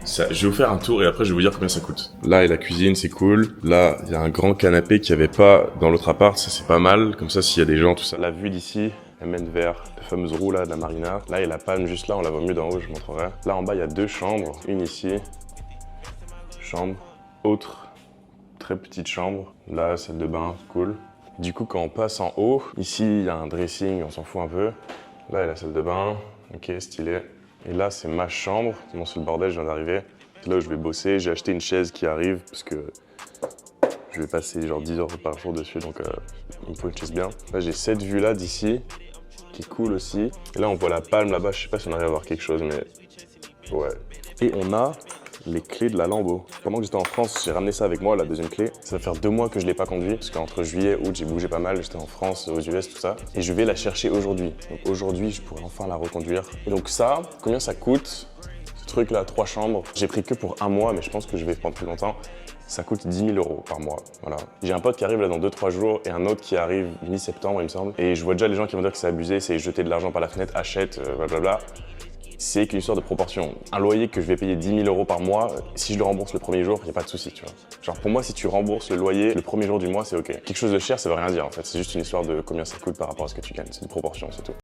Je vais vous faire un tour et après je vais vous dire combien ça coûte. Là, il y a la cuisine, c'est cool. Là, il y a un grand canapé qu'il n'y avait pas dans l'autre appart, ça c'est pas mal. Comme ça, s'il y a des gens, tout ça. La vue d'ici, elle mène vers la fameuse roue là de la marina. Là, il y a la palme juste là, on la voit mieux d'en haut, je vous montrerai. Là en bas, il y a 2 chambres. Une ici, chambre. Autre, très petite chambre. Là, salle de bain, cool. Du coup, quand on passe en haut, ici, il y a un dressing, on s'en fout un peu. Là, il y a la salle de bain, ok, stylé. Et là, c'est ma chambre. Bon, c'est le bordel, je viens d'arriver. C'est là où je vais bosser. J'ai acheté une chaise qui arrive parce que je vais passer genre 10 heures par jour dessus, donc il me faut une chaise bien. Là, j'ai cette vue-là d'ici, qui est cool aussi. Et là, on voit la palme là-bas. Je sais pas si on arrive à voir quelque chose, mais ouais. Et on a les clés de la Lambo. Pendant que j'étais en France, j'ai ramené ça avec moi, la deuxième clé. Ça va faire 2 mois que je l'ai pas conduit, parce qu'entre juillet et août, j'ai bougé pas mal. J'étais en France, aux US, tout ça. Et je vais la chercher aujourd'hui. Donc aujourd'hui, je pourrais enfin la reconduire. Et donc ça, combien ça coûte? Ce truc-là, 3 chambres. J'ai pris que pour 1 mois, mais je pense que je vais prendre plus longtemps. Ça coûte 10 000 € par mois, voilà. J'ai un pote qui arrive là dans 2-3 jours et un autre qui arrive mi-septembre, il me semble. Et je vois déjà les gens qui vont dire que c'est abusé, c'est jeter de l'argent par la fenêtre, achète, blablabla. C'est qu'une histoire de proportion. Un loyer que je vais payer 10 000 € par mois, si je le rembourse le premier jour, il n'y a pas de souci, tu vois. Genre pour moi, si tu rembourses le loyer le premier jour du mois, c'est ok. Quelque chose de cher, ça veut rien dire en fait. C'est juste une histoire de combien ça coûte par rapport à ce que tu gagnes. C'est une proportion, c'est tout.